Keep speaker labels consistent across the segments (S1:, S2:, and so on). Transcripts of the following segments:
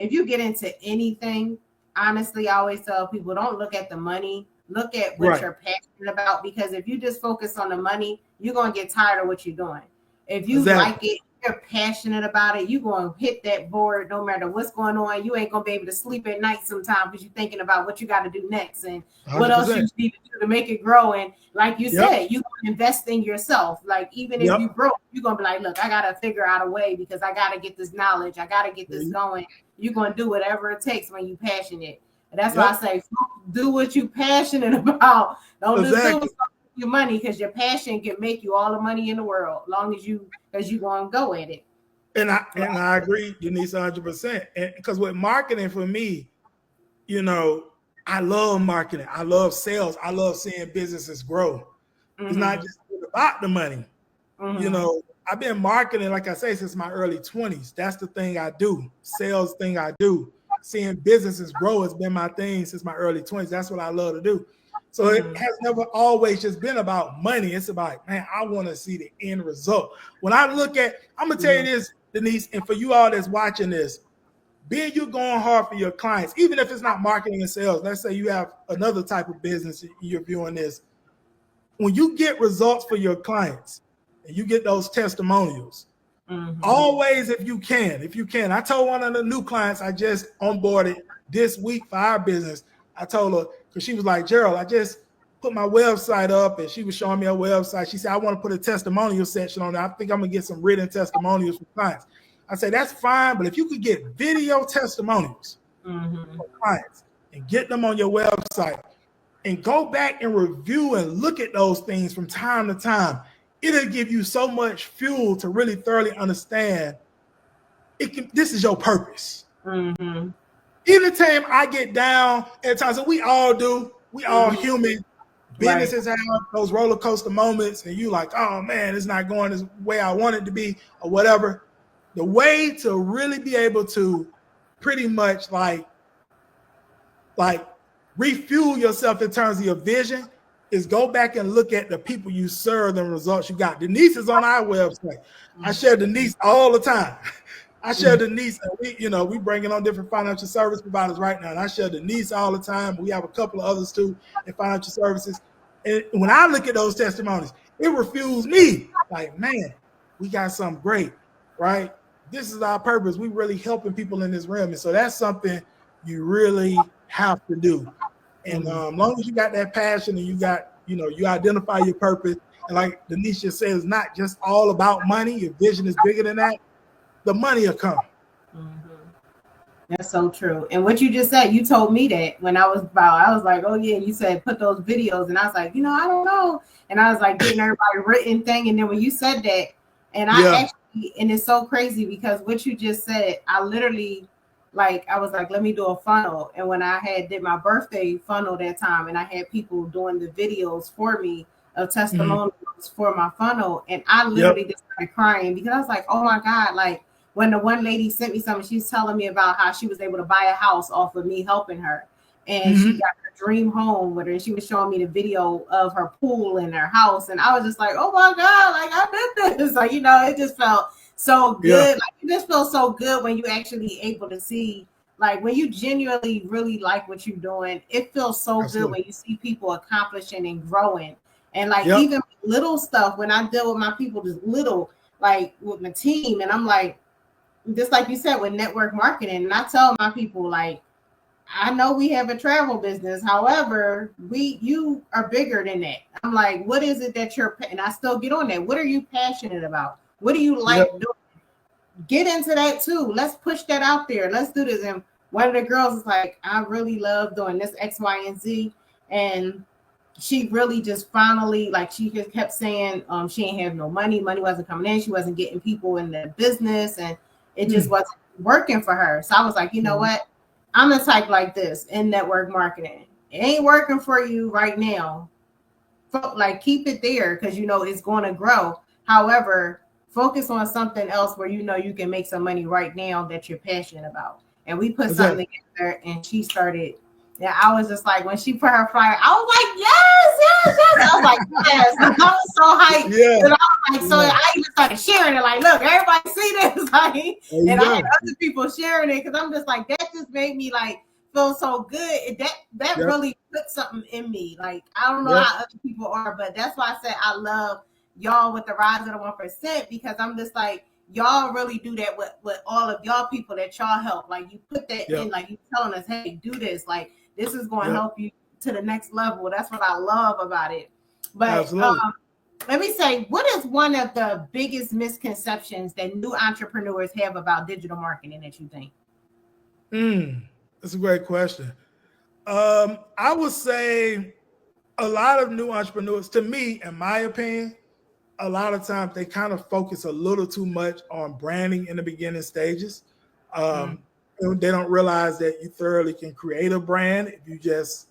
S1: if you get into anything, honestly, I always tell people, don't look at the money, look at what you're passionate about, because if you just focus on the money, you're going to get tired of what you're doing. If you like it, you're passionate about it, you're going to hit that board no matter what's going on. You ain't going to be able to sleep at night sometimes because you're thinking about what you got to do next and 100%. What else you need to do to make it grow. And like you said, you invest in yourself. Like, even if you broke, you're going to be like, look, I got to figure out a way because I got to get this knowledge. I got to get this going. You're going to do whatever it takes when you're passionate. And that's why I say, do what you're passionate about. Don't just do your money, because your passion can make you all the money in the world, long as you going to go at it.
S2: And I agree, Denise, 100%. And because with marketing, for me, you know, I love marketing. I love sales. I love seeing businesses grow. It's not just about the money. You know, I've been marketing, like I say, since my early 20s. That's the thing I do. Sales thing I do. Seeing businesses grow has been my thing since my early 20s. That's what I love to do. So it has never always just been about money. It's about, man, I want to see the end result. When I look at, I'm going to tell you this, Denise, and for you all that's watching this, being you going hard for your clients, even if it's not marketing and sales, let's say you have another type of business you're viewing this. When you get results for your clients and you get those testimonials, always, if you can. I told one of the new clients I just onboarded this week for our business, I told her, because she was like, Gerald, I just put my website up, and she was showing me a website. She said, I want to put a testimonial section on there. I think I'm going to get some written testimonials for clients. I said, that's fine, but if you could get video testimonials for clients and get them on your website and go back and review and look at those things from time to time, it'll give you so much fuel to really thoroughly understand this is your purpose. Anytime I get down at times, and we all do, we all human. Businesses have those roller coaster moments, and you like, oh man, it's not going the way I want it to be, or whatever. The way to really be able to pretty much like refuel yourself in terms of your vision is go back and look at the people you serve and results you got. Denise is on our website. I share Denise all the time. I share Denise, and we bringing on different financial service providers right now. And I share Denise all the time. We have a couple of others too in financial services. And when I look at those testimonies, it refuels me. Like, man, we got something great, right? This is our purpose. We really helping people in this realm. And so that's something you really have to do. And as long as you got that passion and you got, you identify your purpose. And like Denise just said, it's not just all about money. Your vision is bigger than that. The money will come.
S1: That's so true. And what you just said, you told me that when I was like, oh yeah, you said put those videos, and I was like, I don't know. And I was like getting everybody written thing. And then when you said that, and I actually, and it's so crazy because what you just said, I literally, I was like, let me do a funnel. And when I did my birthday funnel that time, and I had people doing the videos for me of testimonials for my funnel, and I literally just started crying because I was like, oh my God, like when the one lady sent me something, she's telling me about how she was able to buy a house off of me helping her. And she got her dream home with her. And she was showing me the video of her pool in her house. And I was just like, oh my God, like I did this. Like, it just felt so good. Like it just felt so good when you actually able to see, like when you genuinely really like what you're doing, it feels so good when you see people accomplishing and growing. And like even little stuff, when I deal with my people, just little, like with my team, and I'm like, just like you said with network marketing, and I tell my people, like, I know we have a travel business. However, you are bigger than that. I'm like, what is it that and I still get on that. What are you passionate about? What do you like doing? Get into that too. Let's push that out there. Let's do this. And one of the girls is like, I really love doing this X, Y, and Z. And she really just finally, like, she just kept saying she ain't have no money. Money wasn't coming in. She wasn't getting people in the business. And it just wasn't working for her. So I was like, you know what? I'm the type like this in network marketing. It ain't working for you right now. Like, keep it there because it's going to grow. However, focus on something else where you can make some money right now that you're passionate about. And we put something together, and she started Yeah, I was just like, when she put her flyer, I was like, yes, yes, yes. I was like, yes. I was so hyped.
S2: Yeah.
S1: And I was like, so I even started sharing it. Like, look, everybody see this. Like, and I had other people sharing it because I'm just like, that just made me like feel so good. That really put something in me. Like, I don't know how other people are, but that's why I said I love y'all with the Rise of the 1%, because I'm just like, y'all really do that with all of y'all people that y'all help. Like, you put that in, like, you telling us, hey, do this. Like, this is going to help you to the next level. That's what I love about it. But let me say, what is one of the biggest misconceptions that new entrepreneurs have about digital marketing that you think?
S2: That's a great question. I would say a lot of new entrepreneurs, to me, in my opinion, a lot of times they kind of focus a little too much on branding in the beginning stages. They don't realize that you thoroughly can create a brand if you just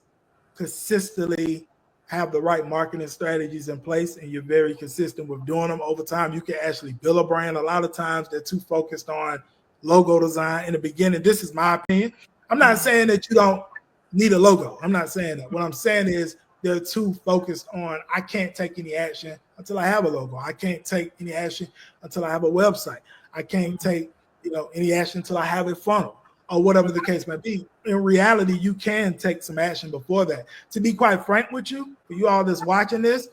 S2: consistently have the right marketing strategies in place and you're very consistent with doing them over time. You can actually build a brand. A lot of times they're too focused on logo design in the beginning. This is my opinion. I'm not saying that you don't need a logo. I'm not saying that. What I'm saying is they're too focused on, I can't take any action until I have a logo. I can't take any action until I have a website. I can't take any action until I have a funnel or whatever the case may be. In reality, you can take some action before that. To be quite frank with you, for you all that's watching this,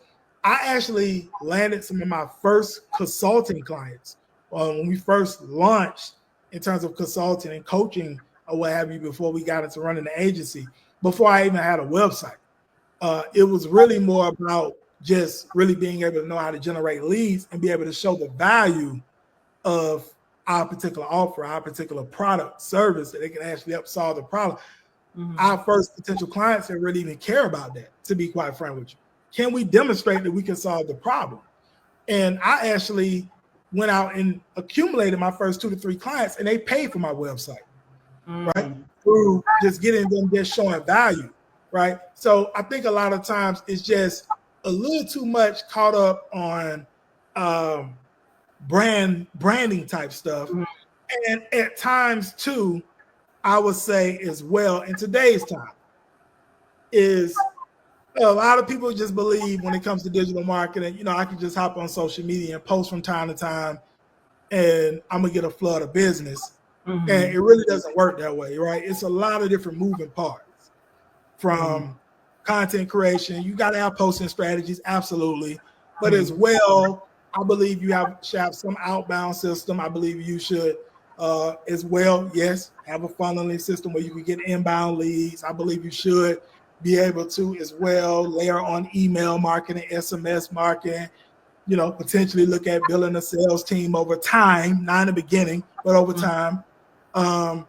S2: I actually landed some of my first consulting clients when we first launched in terms of consulting and coaching or what have you before we got into running the agency, before I even had a website. It was really more about just really being able to know how to generate leads and be able to show the value of our particular offer, our particular product, service, that they can actually help solve the problem. Our first potential clients didn't really even care about that, to be quite frank with you. Can we demonstrate that we can solve the problem? And I actually went out and accumulated my first 2 to 3 clients, and they paid for my website, right? Through just getting them, just showing value, right? So I think a lot of times it's just a little too much caught up on branding type stuff. And at times too, I would say as well, in today's time, is a lot of people just believe when it comes to digital marketing, I can just hop on social media and post from time to time and I'm gonna get a flood of business. And it really doesn't work that way, right? It's a lot of different moving parts from content creation. You got to have posting strategies, absolutely. But as well, I believe you should have some outbound system. I believe you should as well, yes, have a funneling system where you can get inbound leads. I believe you should be able to as well layer on email marketing, SMS marketing, potentially look at building a sales team over time, not in the beginning, but over time. Leveraging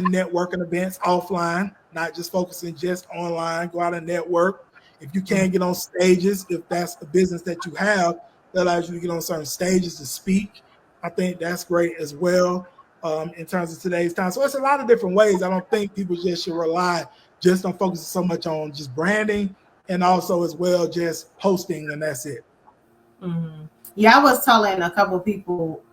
S2: networking events offline, not just focusing just online, go out and network. If you can get on stages, if that's the business that you have that allows you to get on certain stages to speak, I think that's great as well in terms of today's time. So it's a lot of different ways. I don't think people just should rely just on focusing so much on just branding and also as well just posting, and that's it.
S1: Yeah, I was telling a couple of people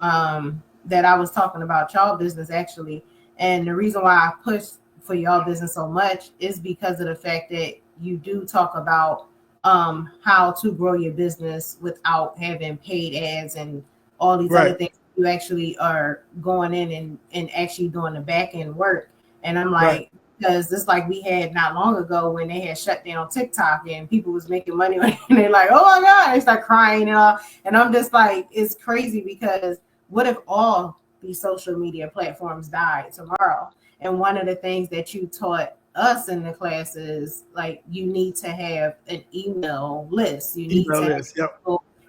S1: that I was talking about y'all business actually, and the reason why I push for y'all business so much is because of the fact that you do talk about how to grow your business without having paid ads and all these other things. You actually are going in and actually doing the back end work. And I'm like, because it's like we had not long ago when they had shut down TikTok and people was making money and they're like, oh my God, they start crying and all. And I'm just like, it's crazy, because what if all these social media platforms died tomorrow? And one of the things that you taught us in the class is like, you need to have an email list. You need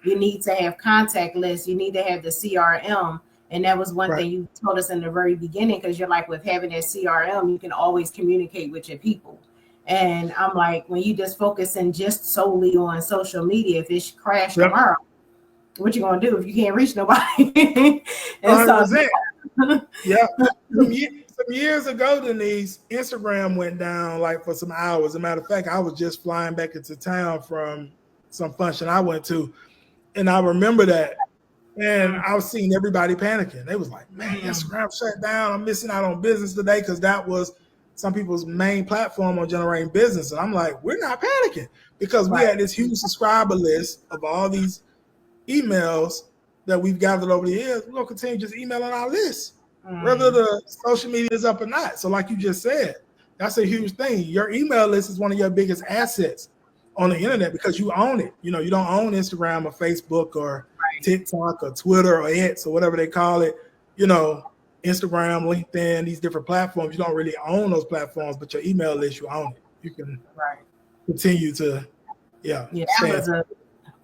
S1: you need to have contact lists. You need to have the CRM. And that was one thing you told us in the very beginning, because you're like, with having that CRM, you can always communicate with your people. And I'm like, when you just focusing just solely on social media, if it crashed tomorrow, what you gonna do if you can't reach nobody?
S2: Some years ago, Denise, Instagram went down like for some hours. As a matter of fact, I was just flying back into town from some function I went to, and I remember that. And I was seeing everybody panicking. They was like, man, Instagram shut down. I'm missing out on business today, because that was some people's main platform on generating business. And I'm like, we're not panicking because we had this huge subscriber list of all these emails that we've gathered over the years. We're going to continue just emailing our list, whether the social media is up or not. So like you just said, that's a huge thing. Your email list is one of your biggest assets on the internet because you own it. You know, you don't own Instagram or Facebook or TikTok or Twitter or X or whatever they call it. You know, Instagram, LinkedIn, these different platforms. You don't really own those platforms, but your email list, you own it. You can continue to,
S1: that was a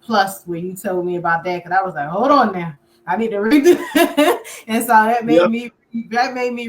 S1: plus when you told me about that, because I was like, hold on now, I need to read this. And so that made me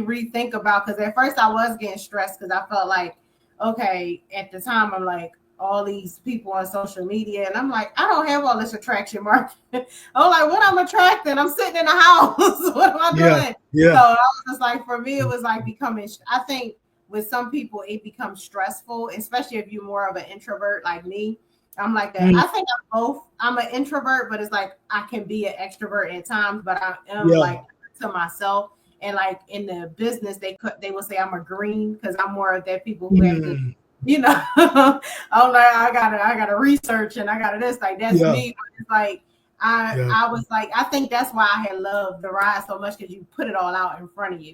S1: rethink about, because at first I was getting stressed because I felt like, okay, at the time I'm like, all these people on social media, and I'm like, I don't have all this attraction marketing. I'm like, what I'm attracting? I'm sitting in the house. What am I doing? So I was just like, for me, it was like becoming, I think with some people it becomes stressful, especially if you're more of an introvert like me. I'm like that. I think I'm both. I'm an introvert, but it's like I can be an extrovert at times, but I am like to myself. And like in the business, they will say I'm a green because I'm more of that people who have to, you know, I'm like, I gotta research and I gotta this, like that's me. It's like I was like, I think that's why I had loved the ride so much, because you put it all out in front of you.